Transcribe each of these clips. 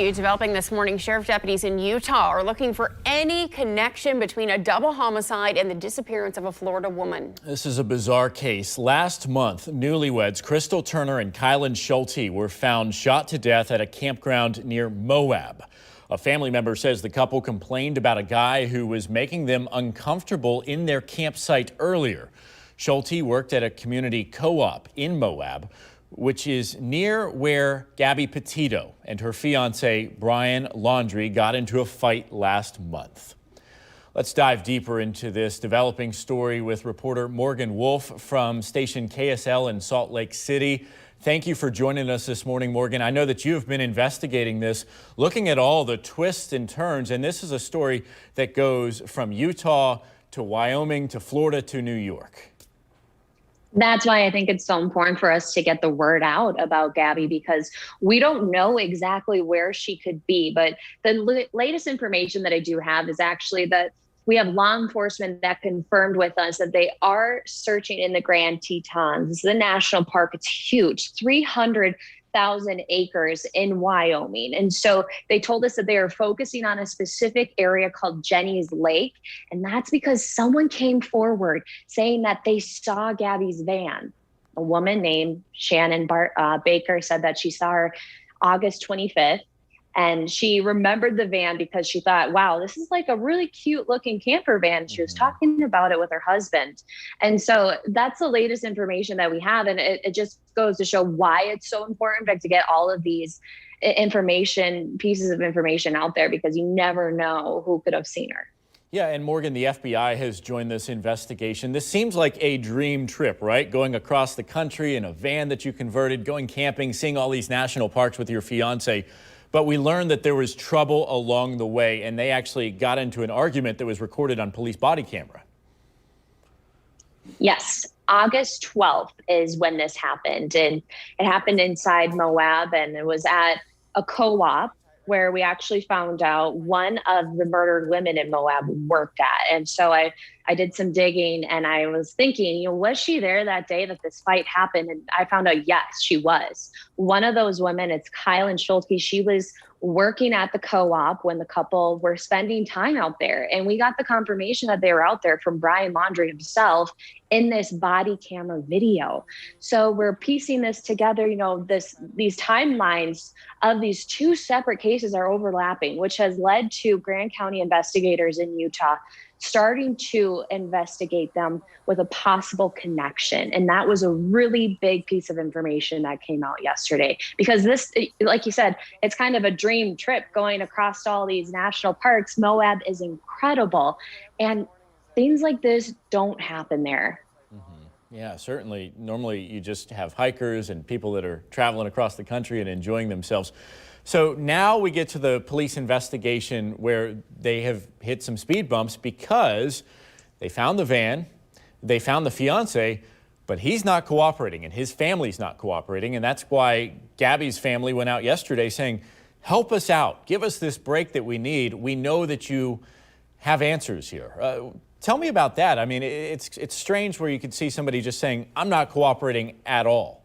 Developing this morning, sheriff deputies in Utah are looking for any connection between a double homicide and the disappearance of a Florida woman. This is a bizarre case. Last month, newlyweds Crystal Turner and Kylen Schulte were found shot to death at a campground near Moab. A family member says the couple complained about a guy who was making them uncomfortable in their campsite earlier. Schulte worked at a community co-op in Moab, which is near where Gabby Petito and her fiance Brian Laundrie got into a fight last month. Let's dive deeper into this developing story with reporter Morgan Wolf from station KSL in Salt Lake City. Thank you for joining us this morning, Morgan. I know that you have been investigating this, looking at all the twists and turns, and this is a story that goes from Utah to Wyoming to Florida to New York. That's why I think it's so important for us to get the word out about Gabby, because we don't know exactly where she could be. But the latest information that I do have is actually that we have law enforcement that confirmed with us that they are searching in the Grand Tetons. This is a national park. It's huge, 300,000 acres in Wyoming. And so they told us that they are focusing on a specific area called Jenny's Lake. And that's because someone came forward saying that they saw Gabby's van. A woman named Shannon Baker said that she saw her August 25th. And she remembered the van because she thought, wow, this is like a really cute looking camper van. She was talking about it with her husband. And so that's the latest information that we have. And it just goes to show why it's so important to get all of these pieces of information out there, because you never know who could have seen her. Yeah, and Morgan, the FBI has joined this investigation. This seems like a dream trip, right? Going across the country in a van that you converted, going camping, seeing all these national parks with your fiance. But we learned that there was trouble along the way, and they actually got into an argument that was recorded on police body camera. Yes, August 12th is when this happened, and it happened inside Moab, and it was at a co-op where we actually found out one of the murdered women in Moab worked at. And so I did some digging, and I was thinking, was she there that day that this fight happened? And I found out, yes, she was. One of those women, it's Kylen Schulte. She was working at the co-op when the couple were spending time out there. And we got the confirmation that they were out there from Brian Laundrie himself in this body camera video. So we're piecing this together. These timelines of these two separate cases are overlapping, which has led to Grand County investigators in Utah starting to investigate them with a possible connection. And that was a really big piece of information that came out yesterday, because this, like you said, it's kind of a dream trip going across all these national parks. Moab is incredible, and things like this don't happen there. Yeah, certainly. Normally you just have hikers and people that are traveling across the country and enjoying themselves. So now we get to the police investigation where they have hit some speed bumps because they found the van, they found the fiance, but he's not cooperating and his family's not cooperating. And that's why Gabby's family went out yesterday saying, help us out, give us this break that we need. We know that you have answers here. Tell me about that. I mean, it's strange where you could see somebody just saying, I'm not cooperating at all.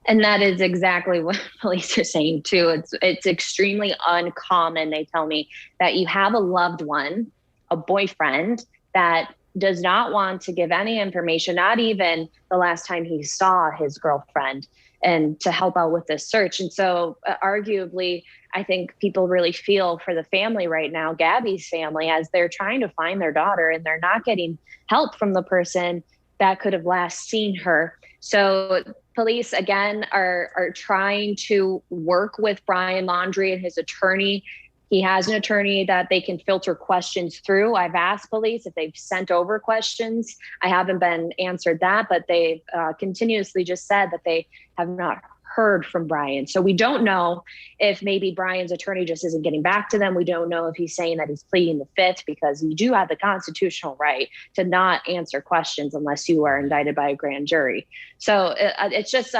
And that is exactly what police are saying too. It's extremely uncommon, they tell me, that you have a loved one, a boyfriend, that does not want to give any information, not even the last time he saw his girlfriend, and to help out with this search. And so arguably, I think people really feel for the family right now, Gabby's family, as they're trying to find their daughter and they're not getting help from the person that could have last seen her. So police, again, are trying to work with Brian Laundrie and his attorney. He has an attorney that they can filter questions through. I've asked police if they've sent over questions. I haven't been answered that, but they've continuously just said that they have not heard from Brian. So we don't know if maybe Brian's attorney just isn't getting back to them. We don't know if he's saying that he's pleading the fifth, because you do have the constitutional right to not answer questions unless you are indicted by a grand jury. So it's just,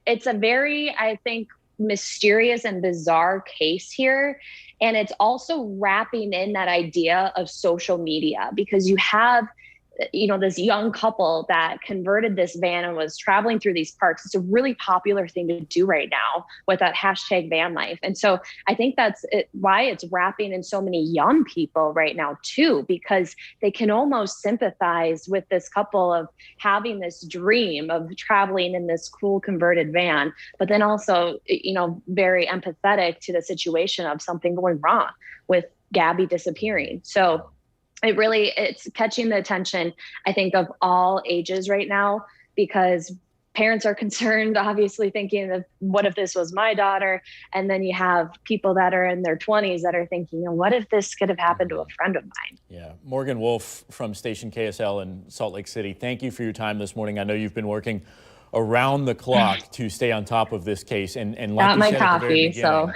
it's a very, I think, mysterious and bizarre case here. And it's also wrapping in that idea of social media, because you have this young couple that converted this van and was traveling through these parks. It's a really popular thing to do right now with that hashtag van life. And so I think that's why it's wrapping in so many young people right now too, because they can almost sympathize with this couple of having this dream of traveling in this cool converted van, but then also, very empathetic to the situation of something going wrong with Gabby disappearing. So it's catching the attention, I think, of all ages right now, because parents are concerned, obviously thinking of what if this was my daughter? And then you have people that are in their 20s that are thinking, what if this could have happened to a friend of mine? Yeah. Morgan Wolf from station KSL in Salt Lake City. Thank you for your time this morning. I know you've been working around the clock to stay on top of this case. And like Got you my said at the very coffee, so.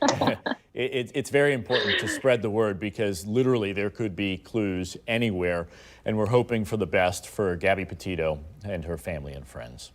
beginning, it's very important to spread the word, because literally there could be clues anywhere. And we're hoping for the best for Gabby Petito and her family and friends.